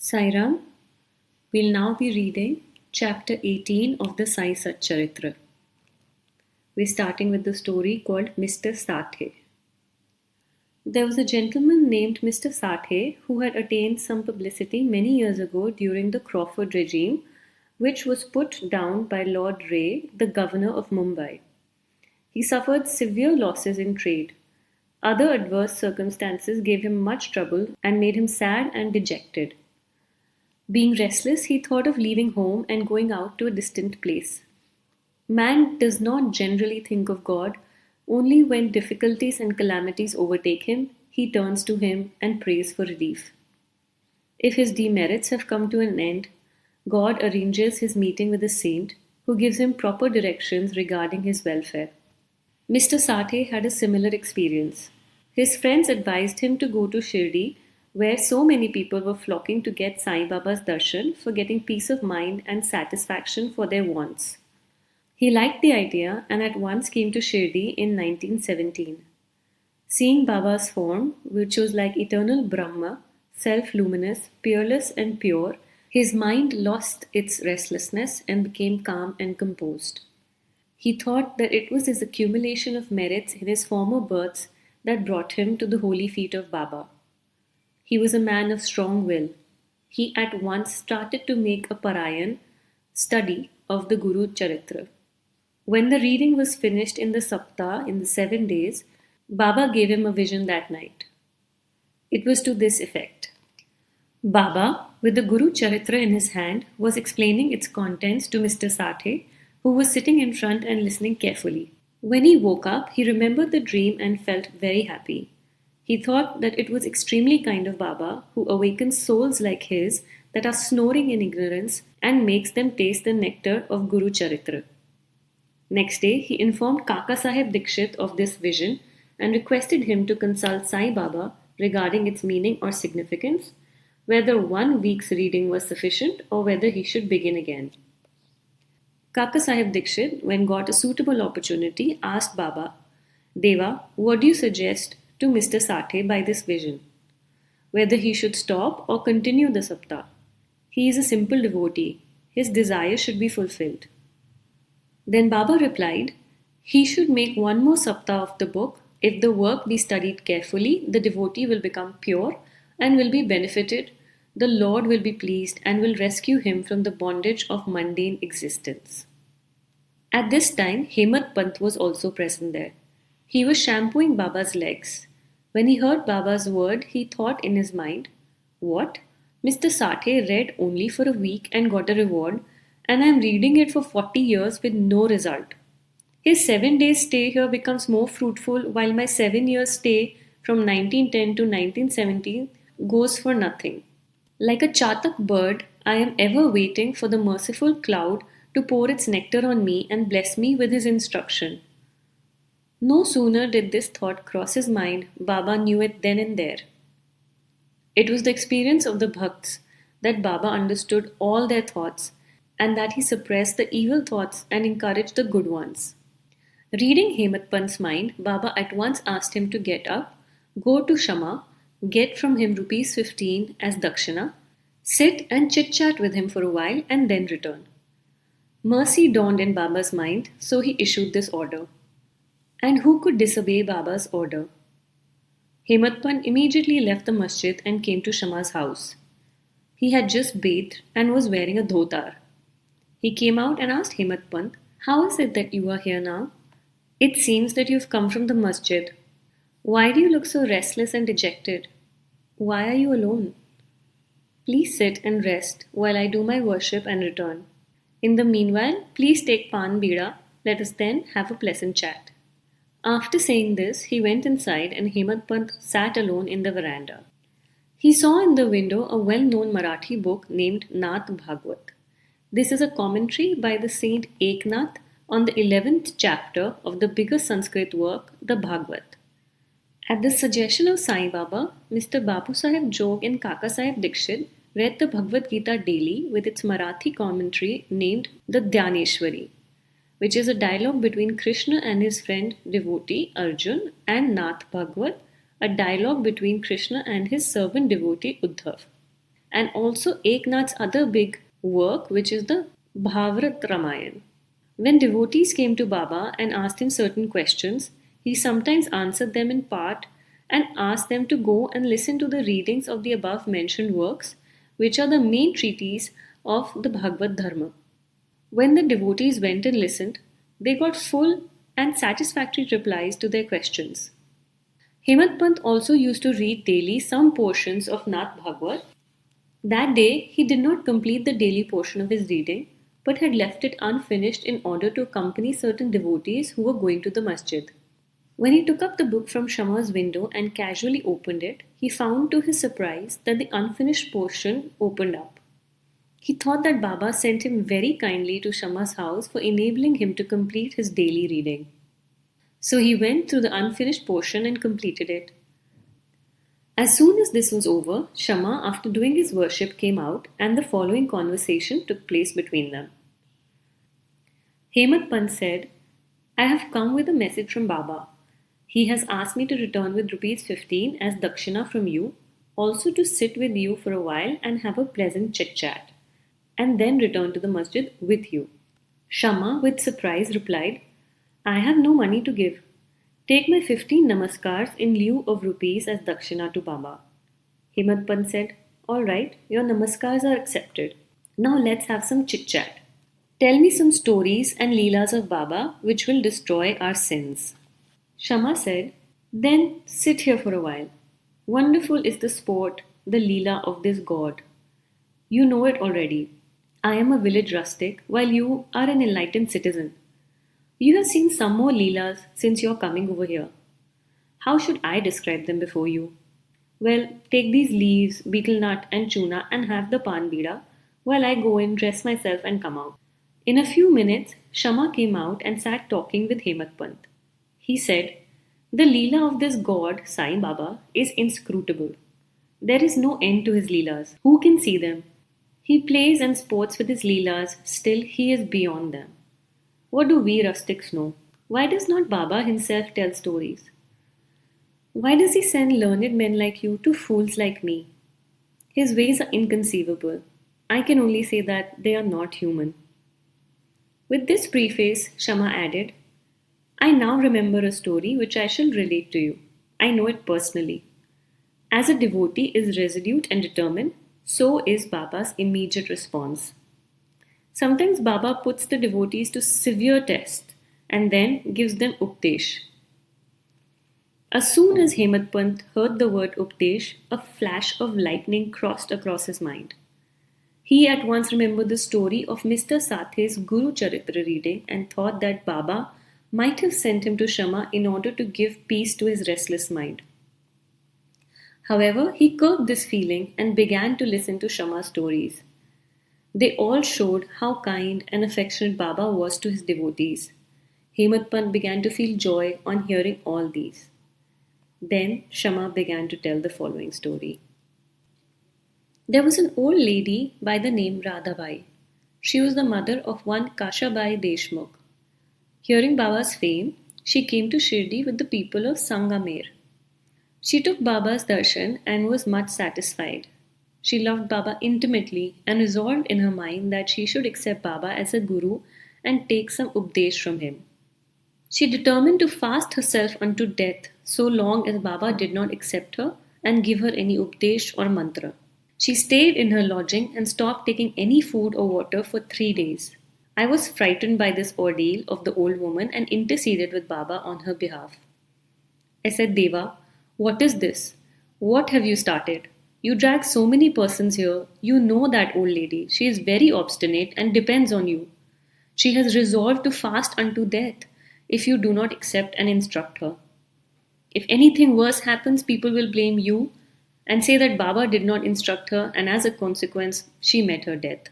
Sai Ram. We'll now be reading chapter 18 of the Sai Satcharitra. We're starting with the story called Mr. Sathe. There was a gentleman named Mr. Sathe who had attained some publicity many years ago during the Crawford regime, which was put down by Lord Ray, the governor of Mumbai. He suffered severe losses in trade. Other adverse circumstances gave him much trouble and made him sad and dejected. Being restless, he thought of leaving home and going out to a distant place. Man does not generally think of God. Only when difficulties and calamities overtake him, he turns to him and prays for relief. If his demerits have come to an end, God arranges his meeting with a saint who gives him proper directions regarding his welfare. Mr. Sathe had a similar experience. His friends advised him to go to Shirdi, where so many people were flocking to get Sai Baba's darshan for getting peace of mind and satisfaction for their wants. He liked the idea and at once came to Shirdi in 1917. Seeing Baba's form, which was like eternal Brahma, self-luminous, peerless and pure, his mind lost its restlessness and became calm and composed. He thought that it was his accumulation of merits in his former births that brought him to the holy feet of Baba. He was a man of strong will. He at once started to make a Parayan study of the Guru Charitra. When the reading was finished in the Saptah in the 7 days, Baba gave him a vision that night. It was to this effect. Baba, with the Guru Charitra in his hand, was explaining its contents to Mr. Sathe, who was sitting in front and listening carefully. When he woke up, he remembered the dream and felt very happy. He thought that it was extremely kind of Baba, who awakens souls like his that are snoring in ignorance and makes them taste the nectar of Guru Charitra. Next day, he informed Kaka Sahib Dikshit of this vision and requested him to consult Sai Baba regarding its meaning or significance, whether 1 week's reading was sufficient or whether he should begin again. Kaka Sahib Dikshit, when got a suitable opportunity, asked Baba, Deva, what do you suggest to Mr. Sathe by this vision? Whether he should stop or continue the Saptah? He is a simple devotee. His desire should be fulfilled. Then Baba replied, he should make 1 more Saptah of the book. If the work be studied carefully, the devotee will become pure and will be benefited. The Lord will be pleased and will rescue him from the bondage of mundane existence. At this time, Hemadpant was also present there. He was shampooing Baba's legs. When he heard Baba's word, he thought in his mind, what? Mr. Sathe read only for a week and got a reward, and I am reading it for 40 years with no result. His 7 days stay here becomes more fruitful while my 7 years stay from 1910 to 1917 goes for nothing. Like a chatak bird, I am ever waiting for the merciful cloud to pour its nectar on me and bless me with his instruction. No sooner did this thought cross his mind, Baba knew it then and there. It was the experience of the Bhakts that Baba understood all their thoughts and that he suppressed the evil thoughts and encouraged the good ones. Reading Hemadpant's mind, Baba at once asked him to get up, go to Shama, get from him rupees 15 as dakshina, sit and chit-chat with him for a while and then return. Mercy dawned in Baba's mind, so he issued this order. And who could disobey Baba's order? Hemadpant immediately left the masjid and came to Shama's house. He had just bathed and was wearing a dhotar. He came out and asked Hemadpant, how is it that you are here now? It seems that you have come from the masjid. Why do you look so restless and dejected? Why are you alone? Please sit and rest while I do my worship and return. In the meanwhile, please take pan bida. Let us then have a pleasant chat. After saying this, he went inside and Hemadpant sat alone in the veranda. He saw in the window a well-known Marathi book named Nath Bhagwat. This is a commentary by the Saint Eknath on the 11th chapter of the bigger Sanskrit work, the Bhagwat. At the suggestion of Sai Baba, Mr. Babu Sahib Jog and Kaka Sahib Dikshit read the Bhagavad Gita daily with its Marathi commentary named the Dhyaneshwari, which is a dialogue between Krishna and his friend devotee Arjun, and Nath Bhagwat, a dialogue between Krishna and his servant devotee Uddhav. and also Eknath's other big work, which is the Bhavarat Ramayan. When devotees came to Baba and asked him certain questions, he sometimes answered them in part and asked them to go and listen to the readings of the above mentioned works, which are the main treatise of the Bhagavad Dharma. When the devotees went and listened, they got full and satisfactory replies to their questions. Hemadpant also used to read daily some portions of Nath Bhagavad. That day, he did not complete the daily portion of his reading, but had left it unfinished in order to accompany certain devotees who were going to the masjid. When he took up the book from Shama's window and casually opened it, he found to his surprise that the unfinished portion opened up. He thought that Baba sent him very kindly to Shama's house for enabling him to complete his daily reading. So he went through the unfinished portion and completed it. As soon as this was over, Shama, after doing his worship, came out and the following conversation took place between them. Hemadpant said, I have come with a message from Baba. He has asked me to return with rupees 15 as dakshina from you, also to sit with you for a while and have a pleasant chit-chat, and then return to the masjid with you. Shama, with surprise, replied, I have no money to give. Take my 15 namaskars in lieu of rupees as dakshina to Baba. Hemadpant said, All right, your namaskars are accepted. Now let's have some chit-chat. Tell me some stories and leelas of Baba which will destroy our sins. Shama said, Then sit here for a while. Wonderful is the sport, the leela of this god. You know it already. I am a village rustic while you are an enlightened citizen. You have seen some more leelas since your coming over here. How should I describe them before you? Well, take these leaves, betel nut and chuna and have the pan bida while I go in, dress myself and come out. In a few minutes, Shama came out and sat talking with Hemadpant. He said, The leela of this god, Sai Baba, is inscrutable. There is no end to his leelas. Who can see them? He plays and sports with his leelas, still he is beyond them. What do we rustics know? Why does not Baba himself tell stories? Why does he send learned men like you to fools like me? His ways are inconceivable. I can only say that they are not human. With this preface, Shama added, I now remember a story which I shall relate to you. I know it personally. As a devotee is resolute and determined, so is Baba's immediate response. Sometimes Baba puts the devotees to severe tests and then gives them updesh. As soon as Hemadpant heard the word updesh, a flash of lightning crossed across his mind. He at once remembered the story of Mr. Sathe's Guru Charitra reading and thought that Baba might have sent him to Shama in order to give peace to his restless mind. However, he curbed this feeling and began to listen to Shama's stories. They all showed how kind and affectionate Baba was to his devotees. Hemadpant began to feel joy on hearing all these. Then Shama began to tell the following story. There was an old lady by the name Radhabai. She was the mother of one Kashabai Deshmukh. Hearing Baba's fame, she came to Shirdi with the people of Sangamer. She took Baba's darshan and was much satisfied. She loved Baba intimately and resolved in her mind that she should accept Baba as a guru and take some updesh from him. She determined to fast herself unto death so long as Baba did not accept her and give her any updesh or mantra. She stayed in her lodging and stopped taking any food or water for 3 days. I was frightened by this ordeal of the old woman and interceded with Baba on her behalf. I said, Deva, what is this? What have you started? You drag so many persons here. You know that old lady. She is very obstinate and depends on you. She has resolved to fast unto death if you do not accept and instruct her. If anything worse happens, people will blame you and say that Baba did not instruct her and as a consequence, she met her death.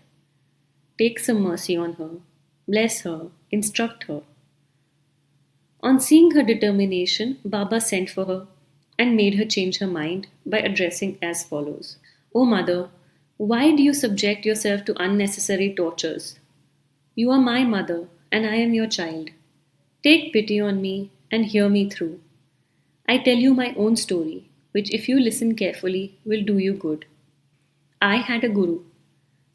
Take some mercy on her. Bless her. Instruct her. On seeing her determination, Baba sent for her and made her change her mind by addressing as follows. O mother, why do you subject yourself to unnecessary tortures? You are my mother and I am your child. Take pity on me and hear me through. I tell you my own story, which if you listen carefully will do you good. I had a guru.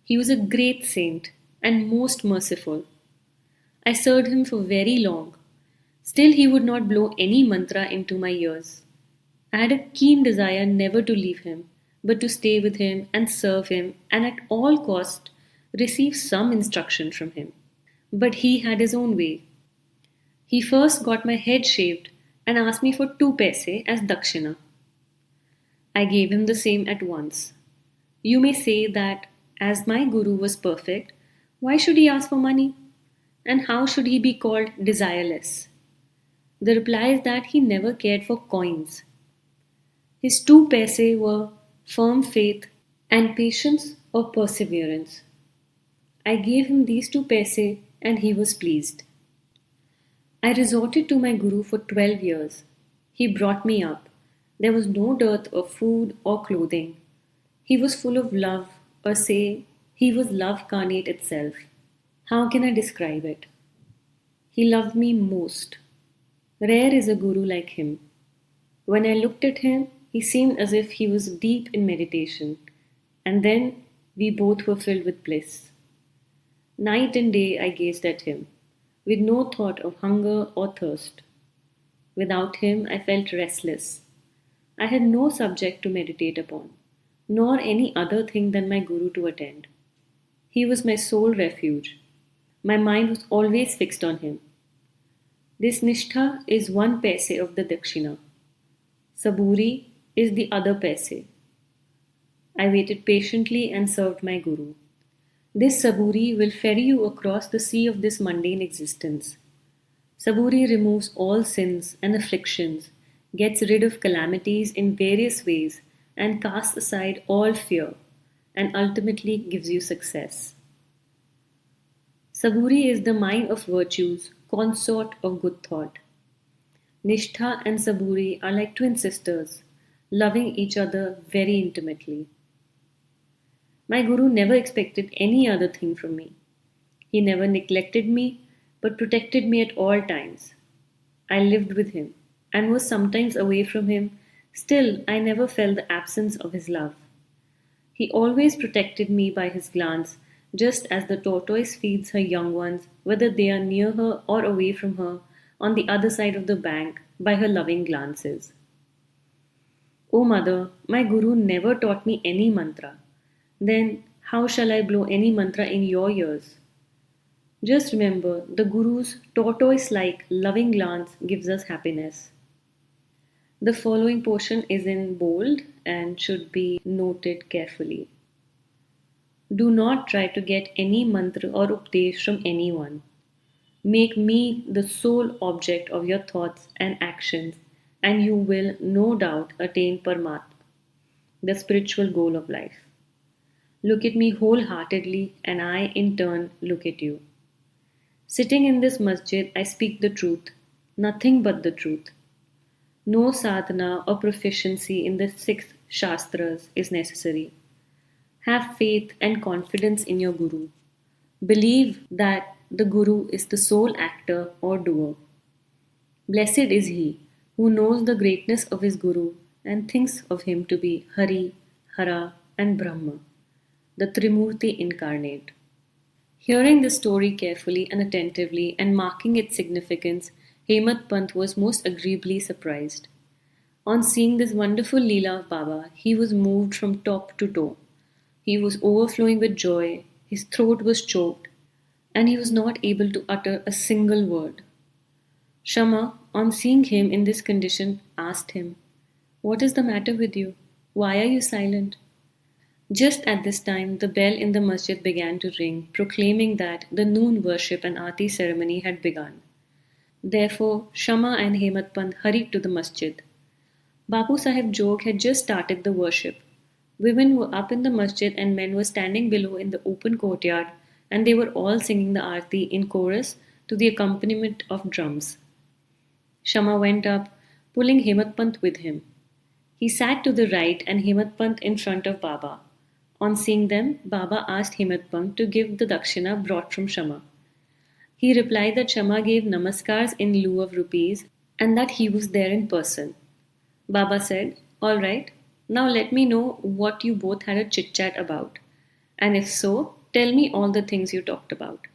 He was a great saint and most merciful. I served him for very long. Still, he would not blow any mantra into my ears. I had a keen desire never to leave him, but to stay with him and serve him and at all cost receive some instruction from him. But he had his own way. He first got my head shaved and asked me for 2 paise as dakshina. I gave him the same at once. You may say that as my guru was perfect, why should he ask for money? And how should he be called desireless? The reply is that he never cared for coins. His 2 paise were firm faith and patience or perseverance. I gave him these 2 paise and he was pleased. I resorted to my guru for 12 years. He brought me up. There was no dearth of food or clothing. He was full of love, or say, he was love carnate itself. How can I describe it? He loved me most. Rare is a guru like him. When I looked at him, he seemed as if he was deep in meditation, and then we both were filled with bliss. Night and day I gazed at him, with no thought of hunger or thirst. Without him, I felt restless. I had no subject to meditate upon, nor any other thing than my guru to attend. He was my sole refuge. My mind was always fixed on him. This nishtha is 1 paise of the dakshina. Saburi is the other paise. I waited patiently and served my guru. This saburi will ferry you across the sea of this mundane existence. Saburi removes all sins and afflictions, gets rid of calamities in various ways, and casts aside all fear, and ultimately gives you success. Saburi is the mine of virtues, consort of good thought. Nishtha and Saburi are like twin sisters, loving each other very intimately. My guru never expected any other thing from me. He never neglected me, but protected me at all times. I lived with him and was sometimes away from him, still, I never felt the absence of his love. He always protected me by his glance, just as the tortoise feeds her young ones, whether they are near her or away from her, on the other side of the bank, by her loving glances. O mother, my guru never taught me any mantra. Then how shall I blow any mantra in your ears? Just remember, the guru's tortoise like loving glance gives us happiness. The following portion is in bold and should be noted carefully. Do not try to get any mantra or updesh from anyone. Make me the sole object of your thoughts and actions, and you will no doubt attain Paramatma, the spiritual goal of life. Look at me wholeheartedly, and I in turn look at you. Sitting in this masjid, I speak the truth, nothing but the truth. No sadhana or proficiency in the 6 Shastras is necessary. Have faith and confidence in your Guru. Believe that the Guru is the sole actor or doer. Blessed is he who knows the greatness of his Guru and thinks of him to be Hari, Hara, and Brahma, the Trimurti incarnate. Hearing this story carefully and attentively and marking its significance, Hemadpant was most agreeably surprised. On seeing this wonderful Leela of Baba, he was moved from top to toe. He was overflowing with joy, his throat was choked, and he was not able to utter a single word. Shama, on seeing him in this condition, asked him, "What is the matter with you? Why are you silent?" Just at this time, the bell in the masjid began to ring, proclaiming that the noon worship and aarti ceremony had begun. Therefore, Shama and Hemadpant hurried to the masjid. Bapu Sahib Jog had just started the worship. Women were up in the masjid and men were standing below in the open courtyard, and they were all singing the aarti in chorus to the accompaniment of drums. Shama went up, pulling Hemadpant with him. He sat to the right and Hemadpant in front of Baba. On seeing them, Baba asked Hemadpant to give the dakshina brought from Shama. He replied that Shama gave namaskars in lieu of rupees and that he was there in person. Baba said, "All right, Now let me know what you both had a chit chat about. And if so, tell me all the things you talked about.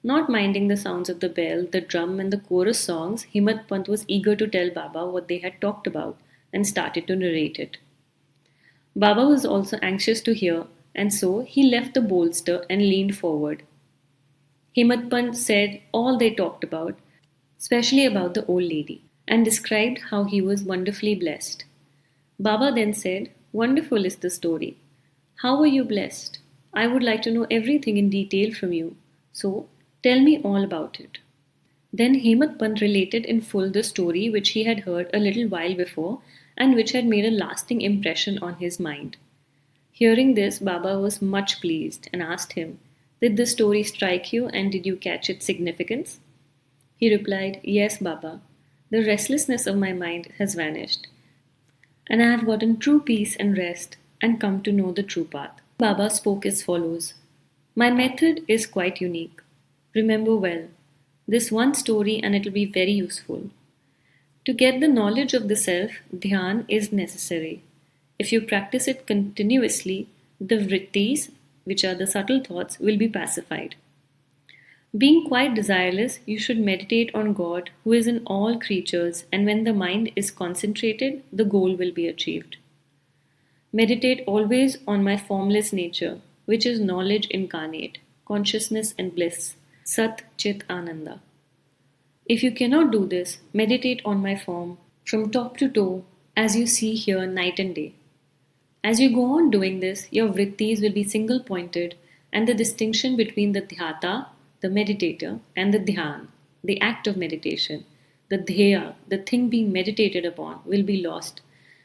Not minding the sounds of the bell, the drum, and the chorus songs, Hemadpant was eager to tell Baba what they had talked about and started to narrate it. Baba was also anxious to hear, and so he left the bolster and leaned forward. Hemadpant said all they talked about, especially about the old lady, and described how he was wonderfully blessed. Baba then said, "Wonderful is the story. How were you blessed? I would like to know everything in detail from you. So tell me all about it." Then Hemadpant related in full the story which he had heard a little while before and which had made a lasting impression on his mind. Hearing this, Baba was much pleased and asked him, "Did the story strike you and did you catch its significance?" He replied, "Yes, Baba. The restlessness of my mind has vanished, and I have gotten true peace and rest and come to know the true path." Baba spoke as follows: "My method is quite unique. Remember well this one story and it will be very useful. To get the knowledge of the self, dhyan is necessary. If you practice it continuously, the vrittis, which are the subtle thoughts, will be pacified. Being quite desireless, you should meditate on God who is in all creatures, and when the mind is concentrated, the goal will be achieved. Meditate always on my formless nature, which is knowledge incarnate, consciousness and bliss, Sat Chit Ananda. If you cannot do this, meditate on my form from top to toe as you see here night and day. As you go on doing this, your vrittis will be single pointed, and the distinction between the dhyata, the meditator, and the dhyan, the act of meditation, the dheya, the thing being meditated upon, will be lost,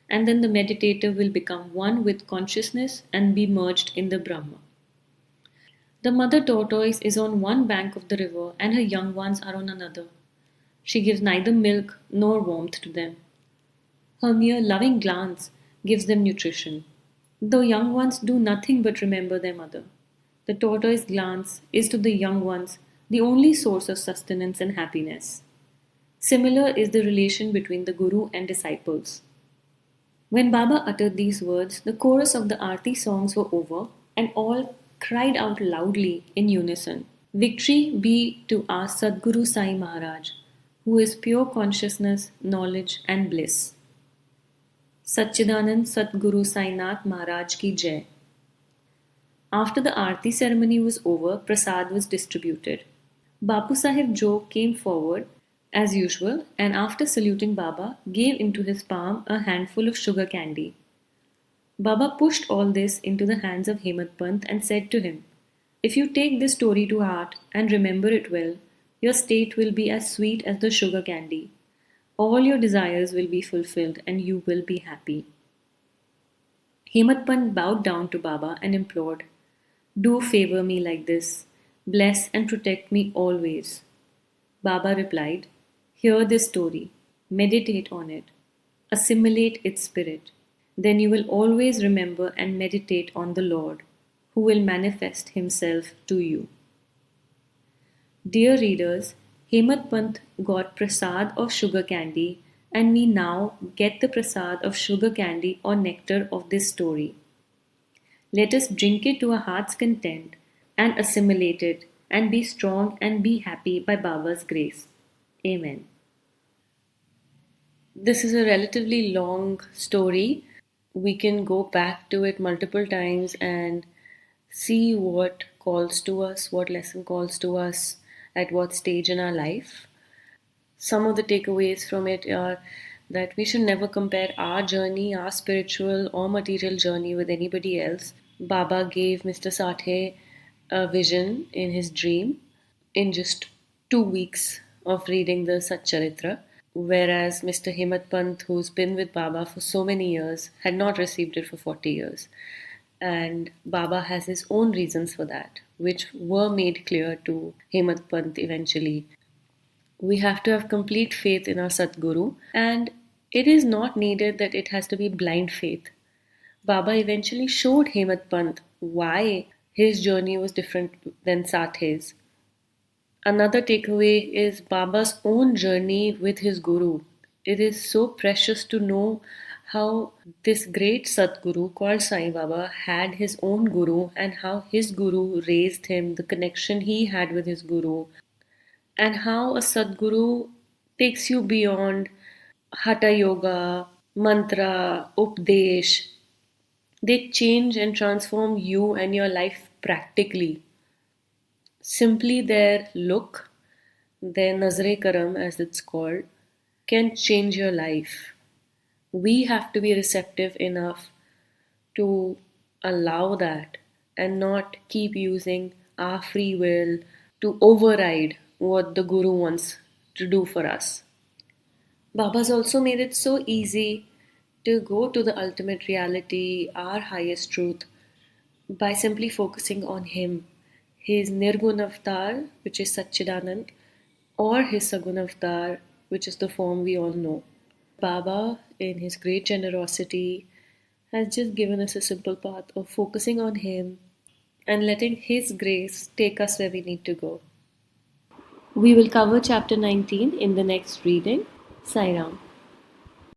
and then the meditator will become one with consciousness and be merged in the Brahma. The mother tortoise is on one bank of the river, and her young ones are on another. She gives neither milk nor warmth to them. Her mere loving glance gives them nutrition. The young ones do nothing but remember their mother. The tortoise glance is to the young ones the only source of sustenance and happiness. Similar is the relation between the Guru and disciples. When Baba uttered these words, the chorus of the Aarti songs were over, and all cried out loudly in unison, "Victory be to our Sadguru Sai Maharaj, who is pure consciousness, knowledge, and bliss. Satchidanand Sadguru Sainath Maharaj ki Jai." After the Aarti ceremony was over, prasad was distributed. Bapu Sahib Jo came forward as usual and after saluting Baba, gave into his palm a handful of sugar candy. Baba pushed all this into the hands of Hemadpant and said to him, "If you take this story to heart and remember it well, your state will be as sweet as the sugar candy. All your desires will be fulfilled and you will be happy." Hemadpant bowed down to Baba and implored, "Do favor me like this. Bless and protect me always." Baba replied, "Hear this story. Meditate on it. Assimilate its spirit. Then you will always remember and meditate on the Lord, who will manifest Himself to you." Dear readers, Hemadpant got prasad of sugar candy, and we now get the prasad of sugar candy or nectar of this story. Let us drink it to our heart's content and assimilate it and be strong and be happy by Baba's grace. Amen. This is a relatively long story. We can go back to it multiple times and see what calls to us, what lesson calls to us at what stage in our life. Some of the takeaways from it are that we should never compare our journey, our spiritual or material journey, with anybody else. Baba gave Mr. Sathe a vision in his dream in just 2 weeks of reading the Satcharitra, whereas Mr. Hemadpant, who's been with Baba for so many years, had not received it for 40 years. And Baba has his own reasons for that, which were made clear to Hemadpant eventually. We have to have complete faith in our Sadguru, and it is not needed that it has to be blind faith. Baba eventually showed Hemadpant why his journey was different than Sathe's. Another takeaway is Baba's own journey with his Guru. It is so precious to know how this great Sadguru called Sai Baba had his own guru, and how his guru raised him, the connection he had with his guru, and how a Sadguru takes you beyond Hatha Yoga, mantra, updesh. They change and transform you and your life practically. Simply their look, their nazre karam as it's called, can change your life. We have to be receptive enough to allow that and not keep using our free will to override what the Guru wants to do for us. Baba's also made it so easy to go to the ultimate reality, our highest truth, by simply focusing on Him, His Nirgun Avatar, which is Satchidanand, or His Sagun Avatar, which is the form we all know. Baba, in His great generosity, has just given us a simple path of focusing on Him and letting His grace take us where we need to go. We will cover chapter 19 in the next reading. Sai Ram.